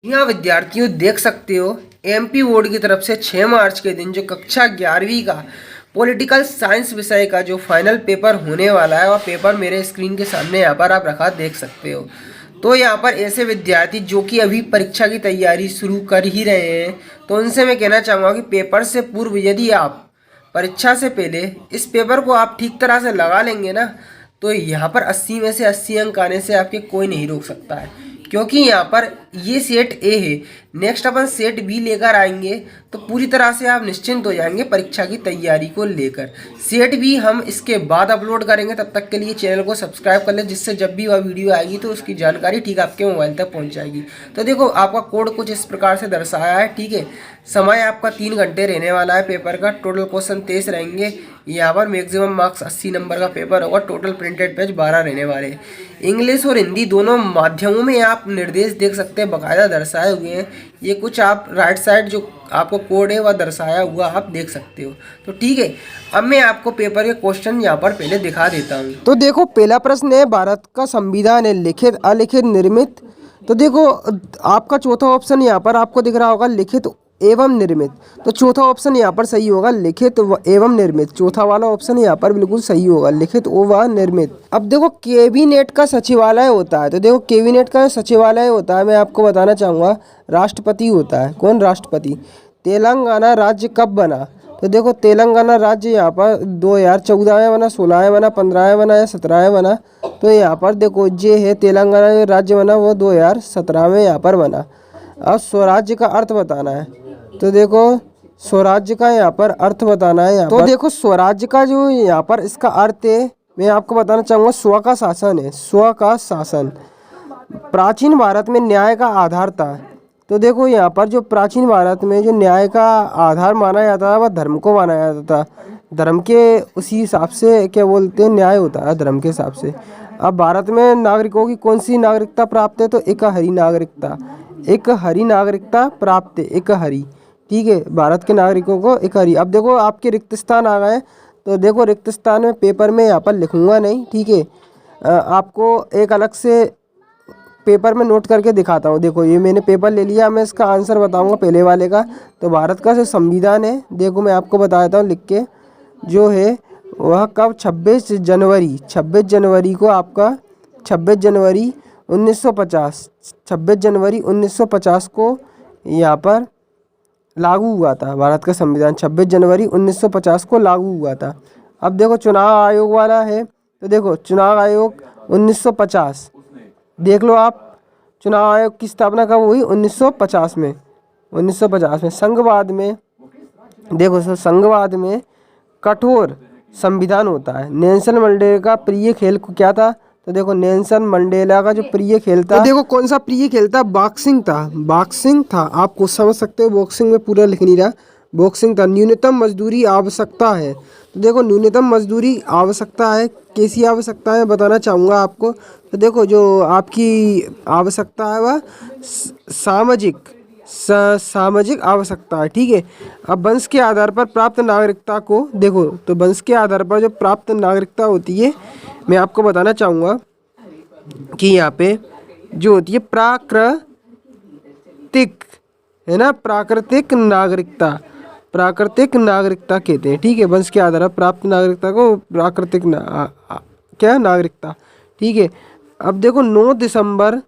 यहाँ विद्यार्थियों देख सकते हो एमपी बोर्ड की तरफ से 6 मार्च के दिन जो कक्षा 11वीं का पॉलिटिकल साइंस विषय का जो फाइनल पेपर होने वाला है, वह पेपर मेरे स्क्रीन के सामने यहाँ पर आप रखा देख सकते हो। तो यहाँ पर ऐसे विद्यार्थी जो कि अभी परीक्षा की तैयारी शुरू कर ही रहे हैं, तो उनसे मैं कहना चाहूँगा कि पेपर से पूर्व यदि आप परीक्षा से पहले इस पेपर को आप ठीक तरह से लगा लेंगे ना, तो यहाँ पर 80 में से 80 अंक आने से आपके कोई नहीं रोक सकता है। क्योंकि यहाँ पर ये सेट ए है, नेक्स्ट अपन सेट बी लेकर आएंगे तो पूरी तरह से आप निश्चिंत हो जाएंगे परीक्षा की तैयारी को लेकर। सेट बी हम इसके बाद अपलोड करेंगे, तब तक के लिए चैनल को सब्सक्राइब कर ले, जिससे जब भी वह वीडियो आएगी तो उसकी जानकारी ठीक आपके मोबाइल तक पहुँच जाएगी। तो देखो आपका कोड कुछ इस प्रकार से दर्शाया है, ठीक है। समय आपका 3 घंटे रहने वाला है पेपर का। टोटल क्वेश्चन 23 रहेंगे। यहाँ पर मैक्सिमम मार्क्स 80 नंबर का पेपर होगा। टोटल प्रिंटेड पेज 12 रहने वाले हैं। इंग्लिश और हिंदी दोनों माध्यमों में आप निर्देश देख सकते हैं, बाकायदा दर्शाए हुए हैं। ये कुछ आप राइट साइड जो आपको कोड है वह दर्शाया हुआ आप देख सकते हो। तो ठीक है, अब मैं आपको पेपर के क्वेश्चन यहाँ पर पहले दिखा देता हूँ। तो देखो पहला प्रश्न है, भारत का संविधान है लिखित, अलिखित, निर्मित। तो देखो आपका चौथा ऑप्शन यहाँ पर आपको दिख रहा होगा, लिखित एवं निर्मित। तो चौथा ऑप्शन यहाँ पर सही होगा, लिखित एवं निर्मित। चौथा वाला ऑप्शन यहाँ पर बिल्कुल सही होगा, लिखित व निर्मित। अब देखो कैबिनेट का सचिवालय होता है, तो देखो कैबिनेट का सचिवालय होता है, मैं आपको बताना चाहूँगा राष्ट्रपति होता है। कौन? राष्ट्रपति। तेलंगाना राज्य कब बना? तो देखो तेलंगाना राज्य यहाँ पर 2014 में बना, 16 में बना, 15 में बना या 17 में बना। तो यहाँ पर देखो ये है तेलंगाना राज्य बना वो 2017 में यहाँ पर बना। अब स्वराज्य का अर्थ बताना है, तो देखो स्वराज्य का यहाँ पर अर्थ बताना है यहाँ तो पर। देखो स्वराज्य का जो यहाँ पर इसका अर्थ है, मैं आपको बताना चाहूँगा स्व का शासन है, स्व का शासन। प्राचीन भारत में न्याय का आधार था, तो देखो यहाँ पर जो प्राचीन भारत में जो न्याय का आधार माना जाता था वह धर्म को माना जाता था। धर्म के उसी हिसाब से क्या बोलते हैं, न्याय होता है धर्म के हिसाब से। अब भारत में नागरिकों की कौन सी नागरिकता प्राप्त है? तो एक हरी नागरिकता, एक हरी नागरिकता प्राप्त है, एक हरी। ठीक है, भारत के नागरिकों को एक हरी। अब देखो आपके रिक्त स्थान आ गए, तो देखो रिक्त स्थान में पेपर में यहाँ पर लिखूंगा नहीं, ठीक है। आपको एक अलग से पेपर में नोट करके दिखाता हूँ। देखो ये मैंने पेपर ले लिया, मैं इसका आंसर बताऊंगा पहले वाले का। तो भारत का जो संविधान है, देखो मैं आपको बता देता हूँ लिख के, जो है वह कब 26 जनवरी को आपका 26 जनवरी 1950 26 जनवरी 1950 को यहाँ पर लागू हुआ था। भारत का संविधान 26 जनवरी 1950 को लागू हुआ था। अब देखो चुनाव आयोग वाला है, तो देखो चुनाव आयोग 1950, देख लो आप चुनाव आयोग की स्थापना कब हुई? 1950 में। 1950 में। संघवाद में देखो संघवाद में कठोर संविधान होता है। नेल्सन मंडेला का प्रिय खेल क्या था? तो देखो नेल्सन मंडेला का जो प्रिय खेल था, तो देखो कौन सा प्रिय खेल था? बॉक्सिंग था, बॉक्सिंग था। आपको समझ सकते हो, बॉक्सिंग में पूरा लिख नहीं रहा, बॉक्सिंग था। न्यूनतम मजदूरी आवश्यकता है, तो देखो न्यूनतम मजदूरी आवश्यकता है, कैसी आवश्यकता है बताना चाहूँगा आपको। तो देखो जो आपकी आवश्यकता है वह सामाजिक आवश्यकता है, ठीक है। अब वंश के आधार पर प्राप्त नागरिकता को देखो, तो वंश के आधार पर जो प्राप्त नागरिकता होती है, मैं आपको बताना चाहूँगा कि यहाँ पे जो होती है प्राकृतिक, है ना, प्राकृतिक नागरिकता कहते हैं, ठीक है। वंश के आधार पर प्राप्त नागरिकता को प्राकृतिक क्या नागरिकता, ठीक है। अब देखो 9 दिसंबर,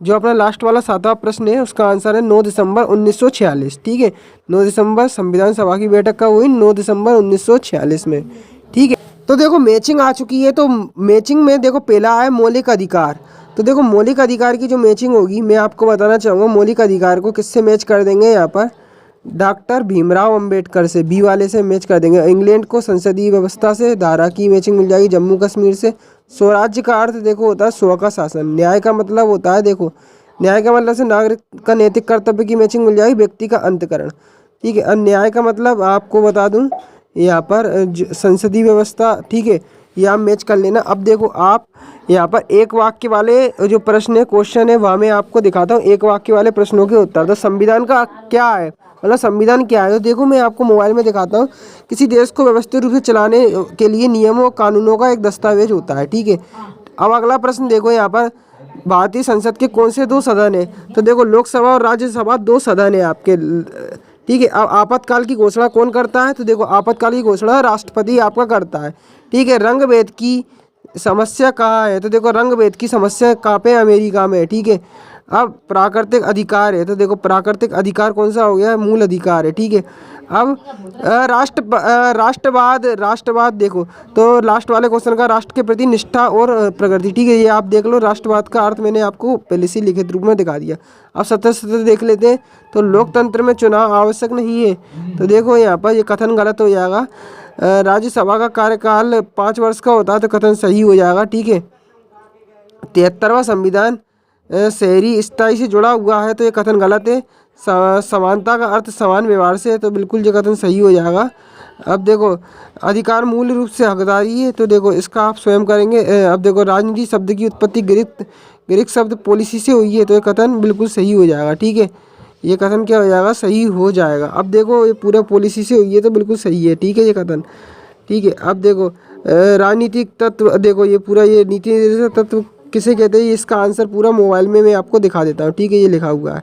जो अपना लास्ट वाला 7वां प्रश्न है, उसका आंसर है 9 दिसंबर 1946, ठीक है। 9 दिसंबर संविधान सभा की बैठक कब हुई? 9 दिसंबर 1946 में, ठीक है। तो देखो मैचिंग आ चुकी है, तो मैचिंग में देखो पहला है मौलिक अधिकार। तो देखो मौलिक अधिकार की जो मैचिंग होगी, मैं आपको बताना चाहूँगा मौलिक अधिकार को किससे मैच कर देंगे। यहाँ पर डॉक्टर भीमराव अंबेडकर से, बी वाले से मैच कर देंगे। इंग्लैंड को संसदीय व्यवस्था से धारा की मैचिंग मिल जाएगी। जम्मू कश्मीर से। स्वराज्य का अर्थ देखो होता है स्व का शासन। न्याय का मतलब होता है, देखो न्याय का मतलब से नागरिक का नैतिक कर्तव्य की मैचिंग मिल जाएगी। व्यक्ति का अंतकरण, ठीक है। अन्याय का मतलब आपको बता दूं यहाँ पर संसदीय व्यवस्था, ठीक है, ये आप मैच कर लेना। अब देखो आप यहाँ पर एक वाक्य वाले जो प्रश्न है, क्वेश्चन है, वहाँ मैं आपको दिखाता हूँ एक वाक्य वाले प्रश्नों के उत्तर। तो संविधान का क्या है, मतलब संविधान क्या है? तो देखो मैं आपको मोबाइल में दिखाता हूँ। किसी देश को व्यवस्थित रूप से चलाने के लिए नियमों और कानूनों का एक दस्तावेज होता है, ठीक है। अब अगला प्रश्न देखो यहाँ पर, भारतीय संसद के कौन से दो सदन है? तो देखो लोकसभा और राज्यसभा दो सदन है आपके। ठीक है। अब आपातकाल की घोषणा कौन करता है? तो देखो आपातकाल की घोषणा राष्ट्रपति आपका करता है। ठीक है। रंग भेद की समस्या कहाँ है? तो देखो रंग भेद की समस्या कहाँ पे? अमेरिका में। ठीक है। अब प्राकृतिक अधिकार है, तो देखो प्राकृतिक अधिकार कौन सा हो गया? मूल अधिकार है। ठीक है। अब राष्ट्रवाद देखो, तो लास्ट वाले क्वेश्चन का राष्ट्र के प्रति निष्ठा और प्रकृति। ठीक है। ये आप देख लो, राष्ट्रवाद का अर्थ मैंने आपको पहले से लिखित रूप में दिखा दिया। अब सत्तर देख लेते हैं। तो लोकतंत्र में चुनाव आवश्यक नहीं है, तो देखो यहाँ पर ये कथन गलत हो जाएगा। राज्यसभा का कार्यकाल 5 वर्ष का होता है, तो कथन सही हो जाएगा। ठीक है। 73वां संविधान शहरी स्थायी से जुड़ा हुआ है, तो ये कथन गलत है। समानता का अर्थ समान व्यवहार से है, तो बिल्कुल ये कथन सही हो जाएगा। अब देखो अधिकार मूल रूप से हकदारी है, तो देखो इसका आप स्वयं करेंगे। अब देखो राजनीति शब्द की उत्पत्ति ग्रीक शब्द पॉलिसी से हुई है, तो ये कथन बिल्कुल सही हो जाएगा। ठीक है। ये कथन क्या हो जाएगा? सही हो जाएगा। अब देखो ये पूरा पॉलिसी से हुई है, तो बिल्कुल सही है। ठीक है ये कथन। ठीक है। अब देखो राजनीतिक तत्व, देखो ये पूरा ये नीति निर्देशक तत्व किसे कहते हैं? इसका आंसर पूरा मोबाइल में मैं आपको दिखा देता हूँ। ठीक है। ये लिखा हुआ है।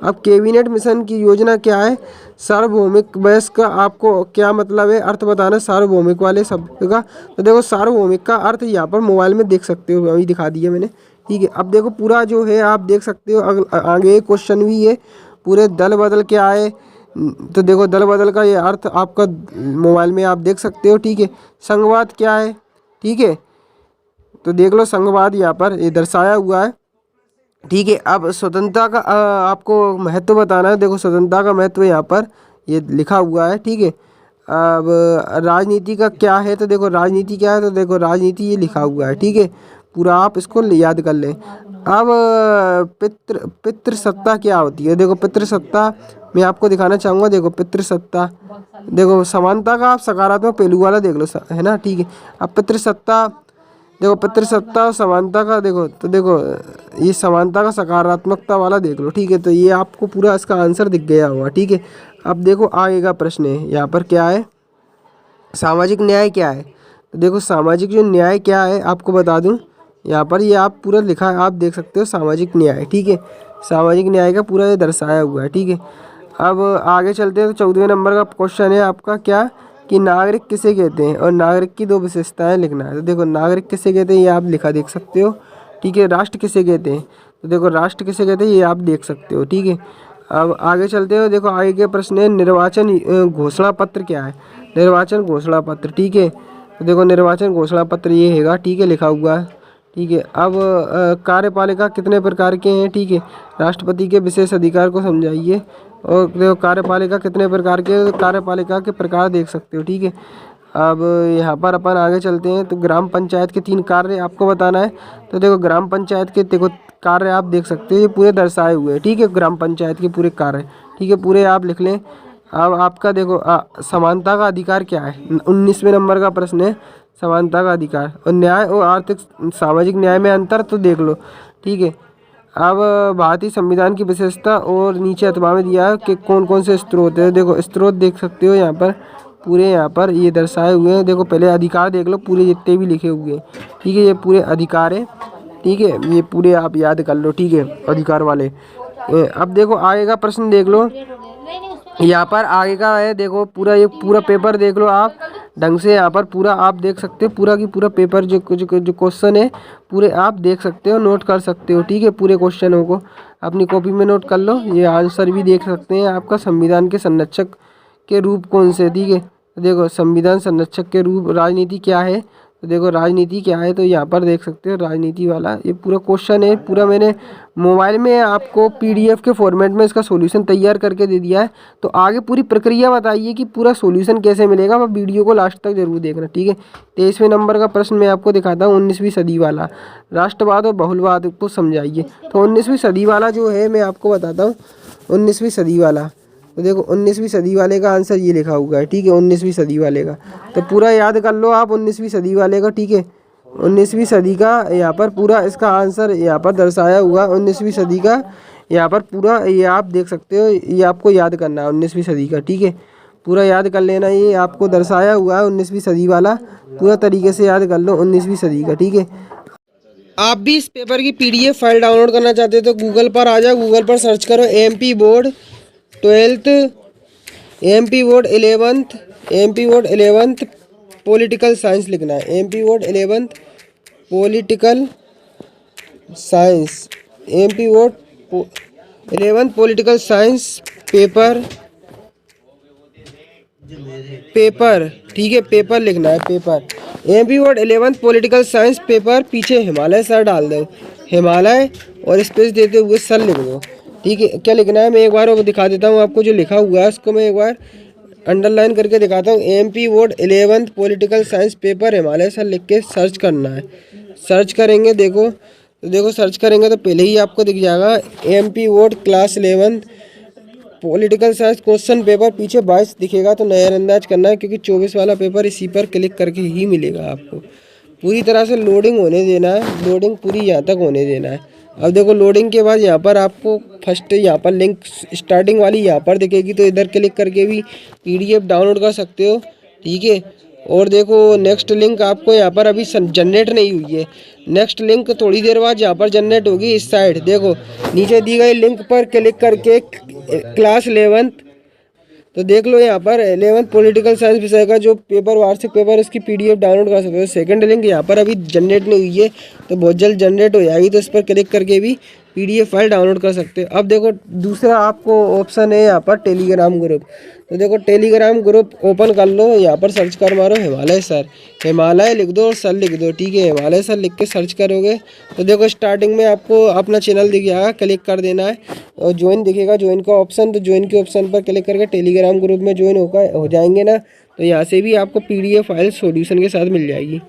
अब कैबिनेट मिशन की योजना क्या है? सार्वभौमिक वयस्क का आपको क्या मतलब है? अर्थ बताना सार्वभौमिक वाले शब्द का। तो देखो सार्वभौमिक का अर्थ यहाँ पर मोबाइल में देख सकते हो, अभी दिखा दिया मैंने। ठीक है। अब देखो पूरा जो है आप देख सकते हो। आगे क्वेश्चन भी है, पूरे दल बदल क्या है? तो देखो दल बदल का ये अर्थ आपका मोबाइल में आप देख सकते हो। ठीक है। संघवाद क्या है? ठीक है। तो देख लो संघवाद यहाँ पर ये दर्शाया हुआ है। ठीक है। अब स्वतंत्रता का आपको महत्व बताना है। देखो स्वतंत्रता का महत्व यहाँ पर ये लिखा हुआ है। ठीक है। अब राजनीति का क्या है? तो देखो राजनीति क्या है? तो देखो राजनीति ये लिखा हुआ है। ठीक है। पूरा आप इसको याद कर लें। अब पितृसत्ता क्या होती है? देखो पितृसत्ता मैं आपको दिखाना चाहूँगा। देखो पितृसत्ता, देखो समानता का आप सकारात्मक पहलू वाला देख लो, है ना। ठीक है। अब पितृसत्ता, देखो पितृसत्ता और समानता का देखो, तो देखो ये समानता का सकारात्मकता वाला देख लो। ठीक है। तो ये आपको पूरा इसका आंसर दिख गया होगा। ठीक है। अब देखो आगे का प्रश्न है यहाँ पर क्या है? सामाजिक न्याय क्या है? तो देखो सामाजिक जो न्याय क्या है आपको बता दूं, यहाँ पर ये आप पूरा लिखा है, आप देख सकते हो सामाजिक न्याय। ठीक है। सामाजिक न्याय का पूरा ये दर्शाया हुआ है। ठीक है। अब आगे चलते हैं। तो 14वें नंबर का क्वेश्चन है आपका क्या कि नागरिक किसे कहते हैं और नागरिक की दो विशेषताएं लिखना है। तो देखो नागरिक किसे कहते हैं ये आप लिखा देख सकते हो। ठीक है। राष्ट्र किसे कहते हैं? तो देखो राष्ट्र किसे कहते हैं ये आप देख सकते हो। ठीक है। अब आगे चलते हो। देखो आगे के प्रश्न है निर्वाचन घोषणा पत्र क्या है? निर्वाचन घोषणा पत्र। ठीक है। तो देखो निर्वाचन घोषणा पत्र ये हैगा। ठीक है। लिखा हुआ है। ठीक है। अब कार्यपालिका कितने प्रकार के हैं? ठीक है। राष्ट्रपति के विशेष अधिकार को समझाइए। और देखो कार्यपालिका कितने प्रकार के, कार्यपालिका के प्रकार देख सकते हो। ठीक है। अब यहाँ पर अपन आगे चलते हैं। तो ग्राम पंचायत के 3 कार्य आपको बताना है। तो देखो ग्राम पंचायत के देखो कार्य आप देख सकते हो, ये पूरे दर्शाए हुए हैं। ठीक है। ग्राम पंचायत के पूरे कार्य, ठीक है, पूरे आप लिख लें। अब आपका देखो समानता का अधिकार क्या है? 19वें नंबर का प्रश्न है समानता का अधिकार। और न्याय और आर्थिक सामाजिक न्याय में अंतर तो देख लो। ठीक है। अब भारतीय संविधान की विशेषता और नीचे अथवा में दिया है कि कौन कौन से स्रोत है। देखो स्रोत देख सकते हो यहाँ पर, पूरे यहाँ पर ये दर्शाए हुए हैं। देखो पहले अधिकार देख लो, पूरे जितने भी लिखे हुए हैं। ठीक है। ये पूरे अधिकार है। ठीक है। ये पूरे आप याद कर लो। ठीक है। अधिकार वाले। अब देखो आगे का प्रश्न देख लो, यहाँ पर आगे का है। देखो पूरा ये पूरा पेपर देख लो आप ढंग से। यहाँ पर पूरा आप देख सकते हो, पूरा की पूरा पेपर जो क्वेश्चन है पूरे आप देख सकते हो, नोट कर सकते हो। ठीक है। पूरे क्वेश्चनों को अपनी कॉपी में नोट कर लो। ये आंसर भी देख सकते हैं आपका। संविधान के संरक्षक के रूप कौन से? ठीक है। देखो संविधान संरक्षक के रूप राजनीति क्या है? तो देखो राजनीति क्या है, तो यहाँ पर देख सकते हो राजनीति वाला ये पूरा क्वेश्चन है। पूरा मैंने मोबाइल में आपको पीडीएफ के फॉर्मेट में इसका सॉल्यूशन तैयार करके दे दिया है। तो आगे पूरी प्रक्रिया बताइए कि पूरा सॉल्यूशन कैसे मिलेगा, वह वीडियो को लास्ट तक जरूर देखना। ठीक है। 23वें नंबर का प्रश्न मैं आपको दिखाता हूँ, 19वीं सदी वाला राष्ट्रवाद और बहुलवाद को समझाइए। तो 19वीं सदी वाला जो है मैं आपको बताता हूँ, 19वीं सदी वाला। तो देखो 19वीं सदी वाले का आंसर ये लिखा हुआ है। ठीक है। 19वीं सदी वाले का तो पूरा याद कर लो आप 19वीं सदी वाले का। ठीक है। 19वीं सदी का यहाँ पर पूरा इसका आंसर यहाँ पर दर्शाया हुआ 19वीं सदी का। यहाँ पर पूरा ये आप देख सकते हो, ये आपको याद करना है 19वीं सदी का। ठीक है। पूरा याद कर लेना, ये आपको दर्शाया हुआ है 19वीं सदी वाला। पूरा तरीके से याद कर लो 19वीं सदी का। ठीक है। आप भी इस पेपर की पीडीएफ फाइल डाउनलोड करना चाहते हो तो गूगल पर आ जाओ, गूगल पर सर्च करो MP board 12th, MP board 11th, MP board 11th political science लिखना है। MP board 11th political science, MP board 11th political science paper, paper ठीक है, पेपर लिखना है, paper. MP board 11th political science paper, पीछे Himalaya sir डाल दो, हिमालय और स्पेस देते हुए सर लिख दो। ठीक है, क्या लिखना है मैं एक बार वो दिखा देता हूँ आपको, जो लिखा हुआ है उसको मैं एक बार अंडरलाइन करके दिखाता हूँ। MP board 11th political science paper Himalaya sir लिख के सर्च करना है। सर्च करेंगे देखो, तो देखो सर्च करेंगे तो पहले ही आपको दिख जाएगा MP board class 11 political science question paper, पीछे 22 दिखेगा तो नज़रअंदाज करना है, क्योंकि 24 वाला पेपर इसी पर क्लिक करके ही मिलेगा आपको। पूरी तरह से लोडिंग होने देना है, लोडिंग पूरी यहाँ तक होने देना है। अब देखो लोडिंग के बाद यहाँ पर आपको फर्स्ट यहाँ पर लिंक स्टार्टिंग वाली यहाँ पर दिखेगी, तो इधर क्लिक करके भी पीडीएफ डाउनलोड कर सकते हो। ठीक है, और देखो नेक्स्ट लिंक आपको यहाँ पर अभी जनरेट नहीं हुई है, नेक्स्ट लिंक थोड़ी देर बाद यहाँ पर जनरेट होगी। इस साइड देखो नीचे दी गई लिंक पर क्लिक करके क्लास 11th, तो देख लो यहाँ पर 11th पॉलिटिकल साइंस विषय का जो पेपर, वार्षिक पेपर, इसकी पीडीएफ डाउनलोड कर सकते हो। सेकंड लिंक यहाँ पर अभी जनरेट नहीं हुई है, तो बहुत जल्द जनरेट हो जाएगी, तो इस पर क्लिक करके भी पीडीएफ फाइल डाउनलोड कर सकते हो। अब देखो दूसरा आपको ऑप्शन है यहाँ पर टेलीग्राम ग्रुप, तो देखो टेलीग्राम ग्रुप ओपन कर लो, यहाँ पर सर्च कर मारो हिमालय सर, हिमालय लिख दो और सर लिख दो। ठीक है, हिमालय सर लिख के सर्च करोगे तो देखो स्टार्टिंग में आपको अपना चैनल दिख जाएगा, क्लिक कर देना है और ज्वाइन दिखेगा, ज्वाइन का ऑप्शन, तो ज्वाइन के ऑप्शन पर क्लिक करके टेलीग्राम ग्रुप में ज्वाइन हो जाएंगे ना, तो यहाँ से भी आपको पीडीएफ फाइल सॉल्यूशन के साथ मिल जाएगी।